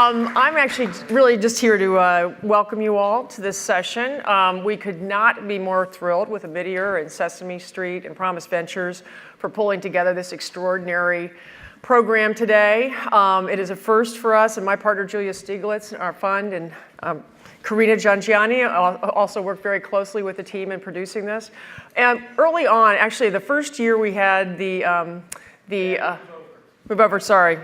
I'm actually really just here to welcome you all to this session. We could not be more thrilled with Amidier and Sesame Street and Promise Ventures for pulling together this extraordinary program today. It is a first for us, and my partner Julia Stieglitz, our fund, and Karina Giangiani also worked very closely with the team in producing this. And early on, actually, the first year we had move over, sorry.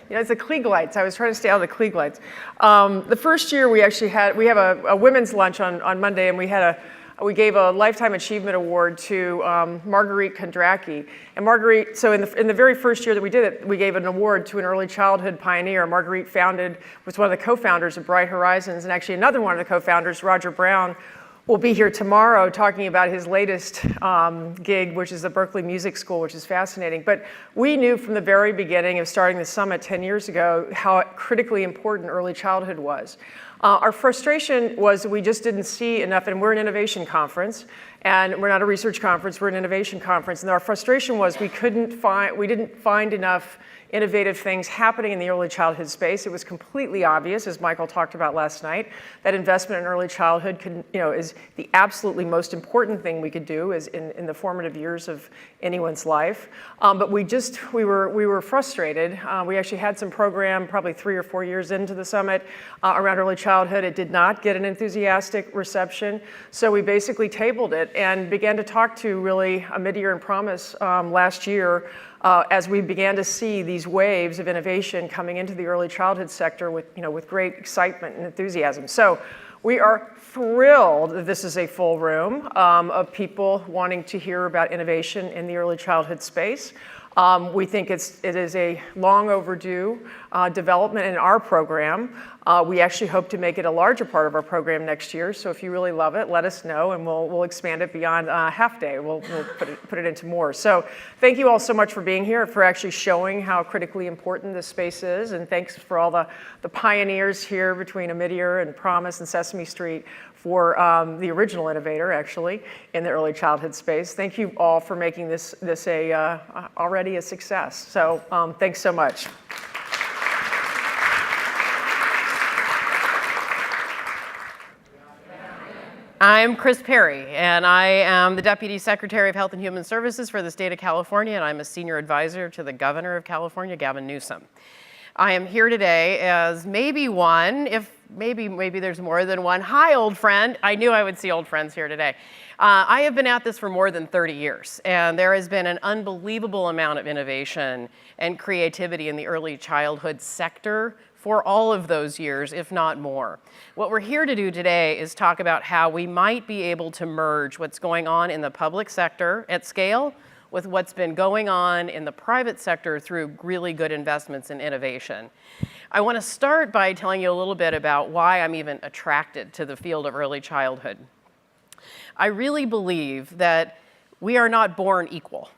Yeah, it's the Klieg lights. I was trying to stay out of the Klieg lights. The first year we actually we have a women's lunch on Monday, and we gave a Lifetime Achievement Award to Marguerite Kondracki. And Marguerite, so in the very first year that we did it, we gave an award to an early childhood pioneer. Marguerite was one of the co-founders of Bright Horizons, and actually another one of the co-founders, Roger Brown, will be here tomorrow talking about his latest gig, which is the Berklee Music School, which is fascinating. But we knew from the very beginning of starting the summit 10 years ago how critically important early childhood was. Our frustration was we just didn't see enough, and we're an innovation conference, and we're not a research conference, we're an innovation conference, and our frustration was we didn't find enough innovative things happening in the early childhood space. It was completely obvious, as Michael talked about last night, that investment in early childhood is the absolutely most important thing we could do is in the formative years of anyone's life. But we were frustrated. We actually had some program probably 3 or 4 years into the summit around early childhood. It did not get an enthusiastic reception. So we basically tabled it and began to talk to really Amidier and Promise last year as we began to see these waves of innovation coming into the early childhood sector with great excitement and enthusiasm. So we are thrilled that this is a full room of people wanting to hear about innovation in the early childhood space. We think it is a long overdue development in our program. We actually hope to make it a larger part of our program next year. So if you really love it, let us know, and we'll expand it beyond half day. We'll put it into more. So thank you all so much for being here, for actually showing how critically important this space is, and thanks for all the pioneers here between Amidier and Promise and Sesame Street for the original innovator, actually, in the early childhood space. Thank you all for making this already a success. So thanks so much. I'm Chris Perry, and I am the Deputy Secretary of Health and Human Services for the state of California, and I'm a senior advisor to the Governor of California, Gavin Newsom. I am here today as maybe there's more than one. Hi, old friend. I knew I would see old friends here today. I have been at this for more than 30 years, and there has been an unbelievable amount of innovation and creativity in the early childhood sector for all of those years, if not more. What we're here to do today is talk about how we might be able to merge what's going on in the public sector at scale with what's been going on in the private sector through really good investments in innovation. I want to start by telling you a little bit about why I'm even attracted to the field of early childhood. I really believe that we are not born equal,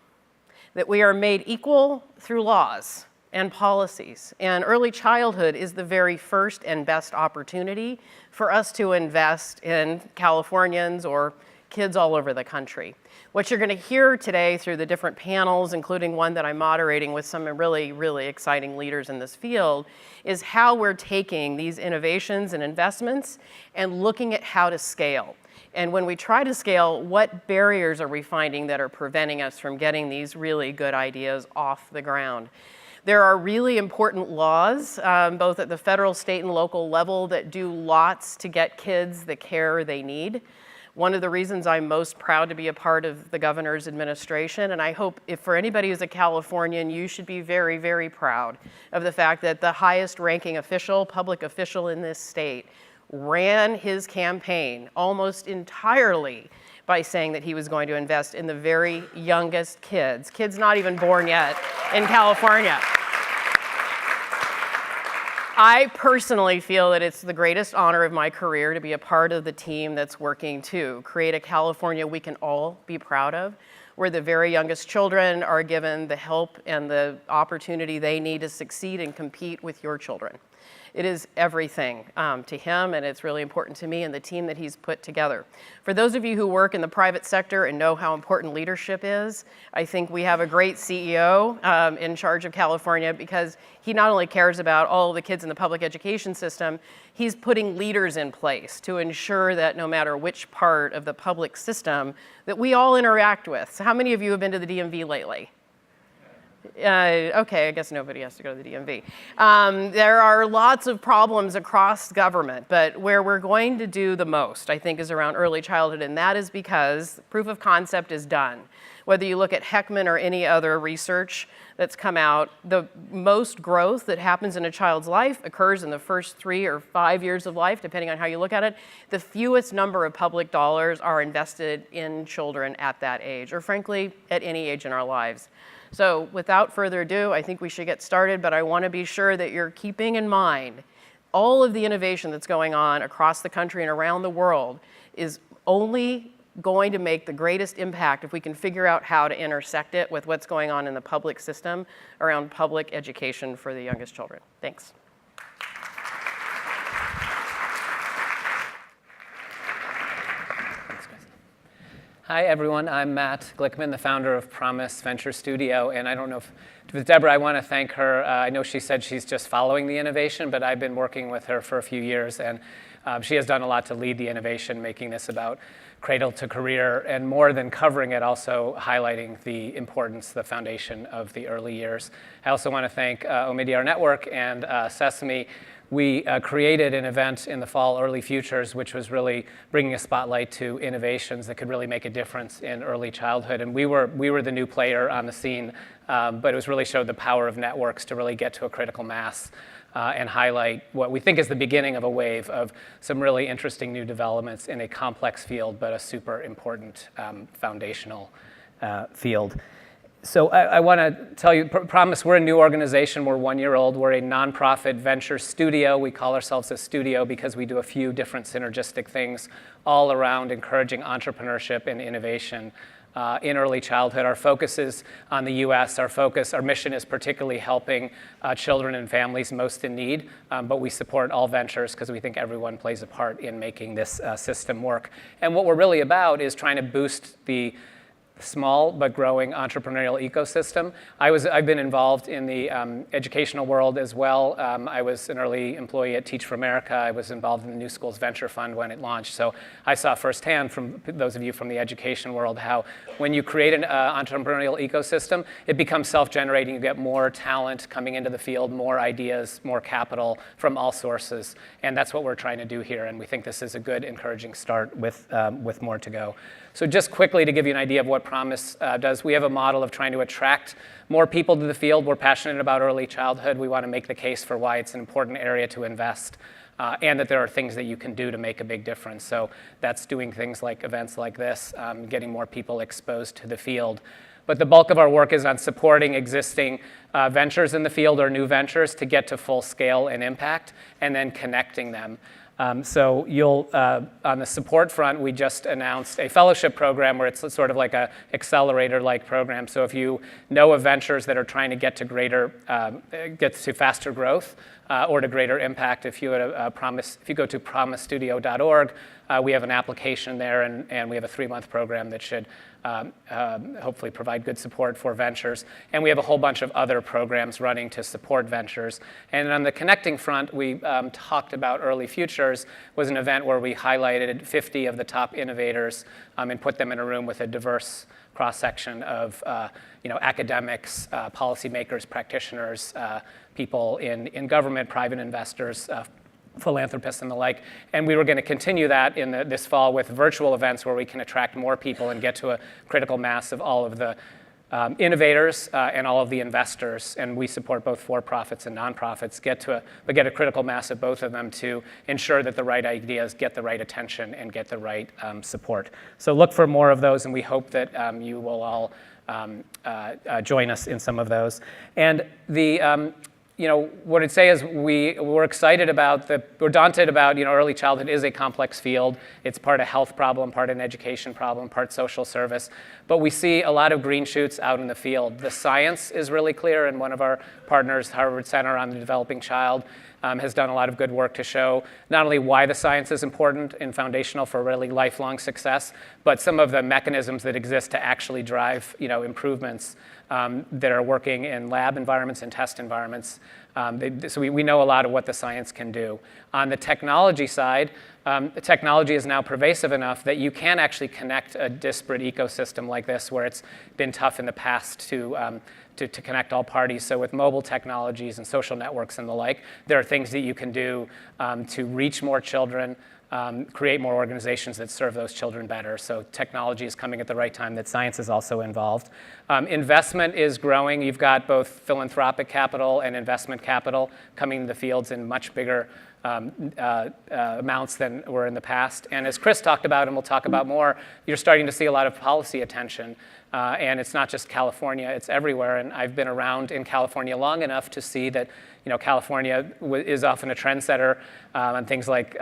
that we are made equal through laws and policies. And early childhood is the very first and best opportunity for us to invest in Californians or kids all over the country. What you're going to hear today through the different panels, including one that I'm moderating with some really, really exciting leaders in this field, is how we're taking these innovations and investments and looking at how to scale. And when we try to scale, what barriers are we finding that are preventing us from getting these really good ideas off the ground? There are really important laws, both at the federal, state, and local level that do lots to get kids the care they need. One of the reasons I'm most proud to be a part of the governor's administration, and I hope if for anybody who's a Californian, you should be very, very proud of the fact that the highest ranking official, public official in this state, ran his campaign almost entirely by saying that he was going to invest in the very youngest kids not even born yet in California. I personally feel that it's the greatest honor of my career to be a part of the team that's working to create a California we can all be proud of, where the very youngest children are given the help and the opportunity they need to succeed and compete with your children. It is everything to him, and it's really important to me and the team that he's put together. For those of you who work in the private sector and know how important leadership is, I think we have a great CEO in charge of California, because he not only cares about all the kids in the public education system, he's putting leaders in place to ensure that no matter which part of the public system that we all interact with. So how many of you have been to the DMV lately? Okay, I guess nobody has to go to the DMV. There are lots of problems across government, but where we're going to do the most, I think, is around early childhood, and that is because proof of concept is done. Whether you look at Heckman or any other research that's come out, the most growth that happens in a child's life occurs in the first 3 or 5 years of life, depending on how you look at it. The fewest number of public dollars are invested in children at that age, or frankly, at any age in our lives. So without further ado, I think we should get started, but I want to be sure that you're keeping in mind all of the innovation that's going on across the country and around the world is only going to make the greatest impact if we can figure out how to intersect it with what's going on in the public system around public education for the youngest children. Thanks. Hi, everyone. I'm Matt Glickman, the founder of Promise Venture Studio. And I don't know if, with Deborah, I want to thank her. I know she said she's just following the innovation, but I've been working with her for a few years. And she has done a lot to lead the innovation, making this about cradle to career, and more than covering it, also highlighting the importance, the foundation of the early years. I also want to thank Omidyar Network and Sesame. We created an event in the fall, Early Futures, which was really bringing a spotlight to innovations that could really make a difference in early childhood. And we were the new player on the scene, but it was really showed the power of networks to really get to a critical mass and highlight what we think is the beginning of a wave of some really interesting new developments in a complex field, but a super important foundational field. So I want to tell you, Promise, we're a new organization. We're 1 year old. We're a nonprofit venture studio. We call ourselves a studio because we do a few different synergistic things all around encouraging entrepreneurship and innovation in early childhood. Our focus is on the US. Our mission is particularly helping children and families most in need, but we support all ventures because we think everyone plays a part in making this system work. And what we're really about is trying to boost the small but growing entrepreneurial ecosystem. I've been involved in the educational world as well. I was an early employee at Teach for America. I was involved in the New Schools Venture Fund when it launched. So I saw firsthand from those of you from the education world how when you create an entrepreneurial ecosystem, it becomes self-generating. You get more talent coming into the field, more ideas, more capital from all sources. And that's what we're trying to do here. And we think this is a good, encouraging start with more to go. So just quickly to give you an idea of what Promise does, we have a model of trying to attract more people to the field. We're passionate about early childhood. We want to make the case for why it's an important area to invest and that there are things that you can do to make a big difference. So that's doing things like events like this, getting more people exposed to the field. But the bulk of our work is on supporting existing ventures in the field or new ventures to get to full scale and impact, and then connecting them. So on the support front, we just announced a fellowship program where it's sort of like a accelerator-like program. So if you know of ventures that are trying to get to faster growth or to greater impact, if you go to promisestudio.org, we have an application there, and we have a 3-month program that should hopefully provide good support for ventures. And we have a whole bunch of other programs running to support ventures. And on the connecting front, we talked about Early Futures, was an event where we highlighted 50 of the top innovators and put them in a room with a diverse cross-section of academics, policymakers, practitioners, people in government, private investors, philanthropists and the like. And we were going to continue that in this fall with virtual events where we can attract more people and get to a critical mass of all of the innovators and all of the investors. And we support both for-profits and nonprofits, get a critical mass of both of them to ensure that the right ideas get the right attention and get the right support. So look for more of those, and we hope that you will all join us in some of those. And what I'd say is we're excited about we're daunted about, early childhood is a complex field. It's part a health problem, part an education problem, part social service. But we see a lot of green shoots out in the field. The science is really clear, and one of our partners, Harvard Center on the Developing Child, has done a lot of good work to show not only why the science is important and foundational for really lifelong success, but some of the mechanisms that exist to actually drive improvements that are working in lab environments and test environments. So we know a lot of what the science can do. On the technology side, the technology is now pervasive enough that you can actually connect a disparate ecosystem like this, where it's been tough in the past to connect all parties. So with mobile technologies and social networks and the like, there are things that you can do to reach more children, create more organizations that serve those children better. So technology is coming at the right time that science is also involved. Investment is growing. You've got both philanthropic capital and investment capital coming to the fields in much bigger amounts than were in the past. And as Chris talked about, and we'll talk about more, you're starting to see a lot of policy attention. And it's not just California, it's everywhere. And I've been around in California long enough to see that California is often a trendsetter on things like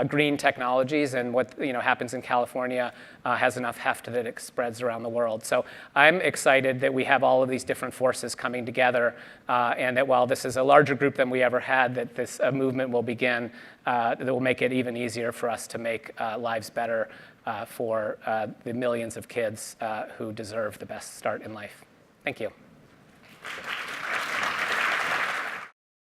green technologies, and what happens in California has enough heft that it spreads around the world. So I'm excited that we have all of these different forces coming together, and that while this is a larger group than we ever had, that this movement will begin that will make it even easier for us to make lives better for the millions of kids who deserve the best start in life. Thank you.